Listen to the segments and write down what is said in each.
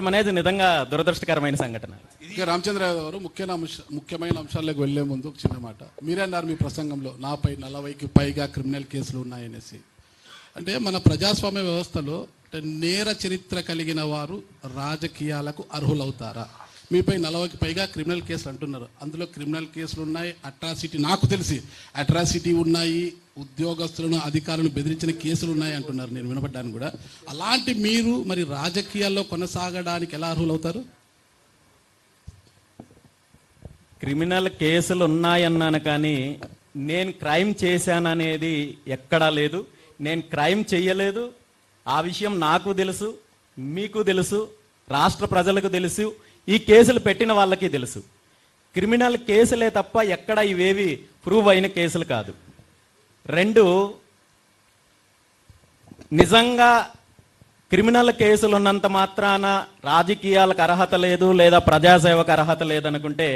అనేది నిజంగా దురదృష్టకరమైన సంఘటన. ఇక రామచంద్రరావు గారు ముఖ్యమైన అంశాలకు వెళ్లే ముందు ఒక చిన్న మాట. మీరే అన్నారు మీ ప్రసంగంలో నాపై 40కి పైగా క్రిమినల్ కేసులు ఉన్నాయనేసి. అంటే మన ప్రజాస్వామ్య వ్యవస్థలో నేర చరిత్ర కలిగిన వారు రాజకీయాలకు అర్హులవుతారా? మీపై 40కి పైగా క్రిమినల్ కేసులు అంటున్నారు. అందులో క్రిమినల్ కేసులు ఉన్నాయి, అట్రాసిటీ, నాకు తెలిసి అట్రాసిటీ ఉన్నాయి, ఉద్యోగస్తులను అధికారులను బెదిరించిన కేసులు ఉన్నాయి అంటున్నారు. నేను వినపడ్డాను కూడా. అలాంటి మీరు మరి రాజకీయాల్లో కొనసాగడానికి ఎలా అర్హులవుతారు? క్రిమినల్ కేసులు ఉన్నాయన్నాను, కానీ నేను క్రైమ్ చేశాననేది ఎక్కడా లేదు. నేను క్రైమ్ చెయ్యలేదు. ఆ విషయం నాకు తెలుసు, మీకు తెలుసు, రాష్ట్ర ప్రజలకు తెలుసు, ఈ కేసులు పెట్టిన వాళ్ళకి తెలుసు. క్రిమినల్ కేసులే తప్ప ఎక్కడ ఇవేవి ప్రూవ్ అయిన కేసులు కాదు. రెండు, నిజంగా క్రిమినల్ కేసులు ఉన్నంత మాత్రాన రాజకీయాలకు అర్హత లేదు లేదా ప్రజాసేవకు అర్హత లేదనుకుంటే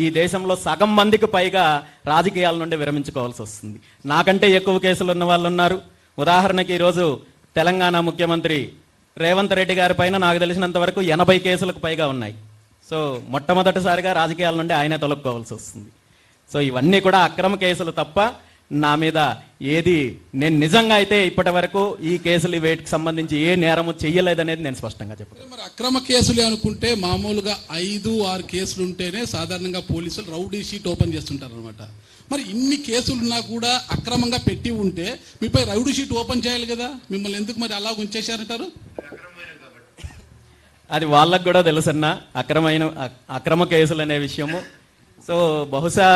ఈ దేశంలో సగం మందికి పైగా రాజకీయాల నుండి విరమించుకోవాల్సి వస్తుంది. నాకంటే ఎక్కువ కేసులు ఉన్న వాళ్ళు ఉన్నారు. ఉదాహరణకి ఈరోజు తెలంగాణ ముఖ్యమంత్రి రేవంత్ రెడ్డి గారి పైన నాకు తెలిసినంత వరకు 80 కేసులకు పైగా ఉన్నాయి. సో మొట్టమొదటిసారిగా రాజకీయాల నుండి ఆయనే తొలక్కోవాల్సి వస్తుంది. సో ఇవన్నీ కూడా అక్రమ కేసులు తప్ప నా మీద ఏది నేను నిజంగా అయితే ఇప్పటి వరకు ఈ కేసులు వేటికి సంబంధించి ఏ నేరము చెయ్యలేదనేది నేను స్పష్టంగా చెప్పాను. మరి అక్రమ కేసులే అనుకుంటే మామూలుగా 5-6 కేసులు ఉంటేనే సాధారణంగా పోలీసులు రౌడీ షీట్ ఓపెన్ చేస్తుంటారు అనమాట. మరి ఇన్ని కేసులున్నా కూడా అక్రమంగా పెట్టి ఉంటే మీపై రౌడీ షీట్ ఓపెన్ చేయాలి కదా, మిమ్మల్ని ఎందుకు మరి అలా ఉంచేశారంటారు? అది వాళ్ళకు కూడా తెలుసన్నా, అక్రమ కేసులు అనే విషయము. సో బహుశా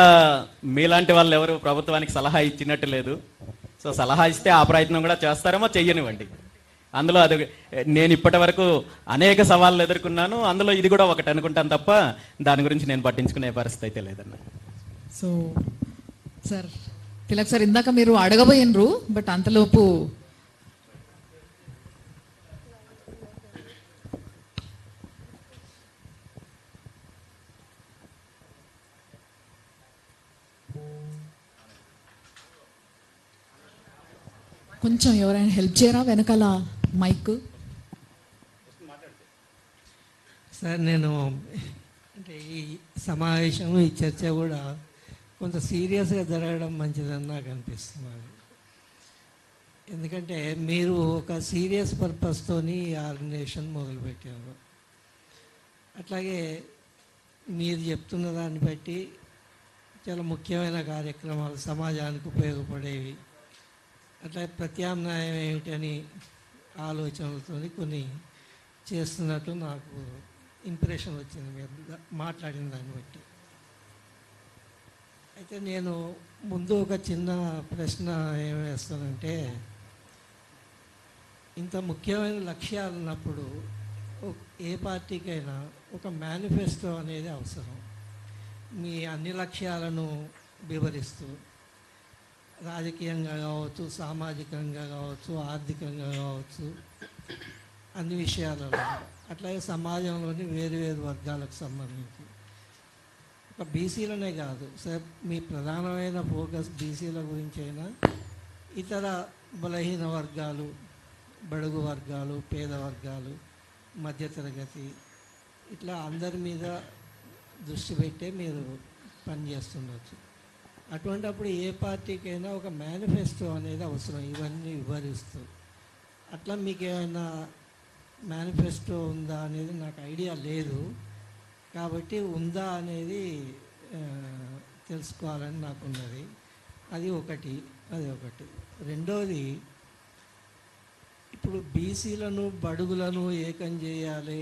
మీలాంటి వాళ్ళు ఎవరు ప్రభుత్వానికి సలహా ఇచ్చినట్టు లేదు. సో సలహా ఇస్తే ఆ ప్రయత్నం కూడా చేస్తారేమో, చెయ్యనివ్వండి. అందులో అది నేను ఇప్పటి వరకు అనేక సవాళ్ళు ఎదుర్కొన్నాను, అందులో ఇది కూడా ఒకటి అనుకుంటాను తప్ప దాని గురించి నేను పట్టించుకునే పరిస్థితి అయితే లేదన్న. సో సార్ తిలక్ సార్, ఇందాక మీరు అడగబోయినరు, బట్ అంతలోపు కొంచెం ఎవరైనా హెల్ప్ చేయరా వెనకాల మైక్? సార్, నేను అంటే ఈ సమావేశం, ఈ చర్చ కూడా కొంత సీరియస్గా జరగడం మంచిదని నాకు అనిపిస్తున్నది. ఎందుకంటే మీరు ఒక సీరియస్ పర్పస్తోని ఈ ఆర్గనైజేషన్ మొదలుపెట్టారు. అట్లాగే మీరు చెప్తున్న దాన్ని బట్టి చాలా ముఖ్యమైన కార్యక్రమాలు, సమాజానికి ఉపయోగపడేవి, అట్లా ప్రత్యామ్నాయం ఏమిటని ఆలోచనలతో కొన్ని చేస్తున్నట్టు నాకు ఇంప్రెషన్ వచ్చింది మీరు మాట్లాడిన దాన్ని బట్టి. అయితే నేను ముందు ఒక చిన్న ప్రశ్న ఏం వేస్తానంటే, ఇంత ముఖ్యమైన లక్ష్యాలు ఉన్నప్పుడు ఏ పార్టీకైనా ఒక మేనిఫెస్టో అనేది అవసరం. మీ అన్ని లక్ష్యాలను వివరిస్తూ, రాజకీయంగా కావచ్చు, సామాజికంగా కావచ్చు, ఆర్థికంగా కావచ్చు, అన్ని విషయాలలో, అట్లాగే సమాజంలోని వేరు వర్గాలకు సంబంధించి, ఒక బీసీలనే కాదు సార్, మీ ప్రధానమైన ఫోకస్ బీసీల గురించి అయినా ఇతర బలహీన వర్గాలు, బడుగు వర్గాలు, పేద వర్గాలు, మధ్యతరగతి, ఇట్లా అందరి మీద దృష్టి పెట్టే మీరు పనిచేస్తుండొచ్చు. అటువంటిప్పుడు ఏ పార్టీకైనా ఒక మేనిఫెస్టో అనేది అవసరం, ఇవన్నీ వివరిస్తూ. అట్లా మీకు ఏమైనా మేనిఫెస్టో ఉందా అనేది నాకు ఐడియా లేదు, కాబట్టి ఉందా అనేది తెలుసుకోవాలని నాకున్నది. అది ఒకటి. రెండోది, ఇప్పుడు బీసీలను, బడుగులను ఏకం చేయాలి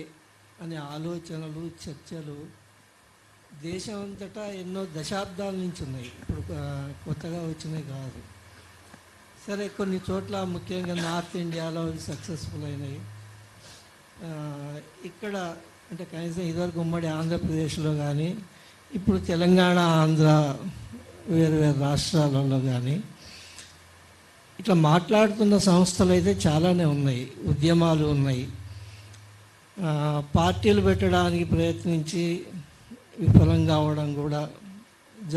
అనే ఆలోచనలు, చర్చలు దేశం అంతటా ఎన్నో దశాబ్దాల నుంచి ఉన్నాయి, ఇప్పుడు కొత్తగా వచ్చినాయి కాదు. సరే, కొన్ని చోట్ల ముఖ్యంగా నార్త్ ఇండియాలో సక్సెస్ఫుల్ అయినాయి. ఇక్కడ అంటే కనీసం ఇదివరకు ఉమ్మడి ఆంధ్రప్రదేశ్లో కానీ, ఇప్పుడు తెలంగాణ, ఆంధ్ర వేరు రాష్ట్రాలలో కానీ ఇట్లా మాట్లాడుతున్న సంస్థలు అయితే చాలానే ఉన్నాయి, ఉద్యమాలు ఉన్నాయి. పార్టీలు పెట్టడానికి ప్రయత్నించి విఫలం కావడం కూడా జరిగింది.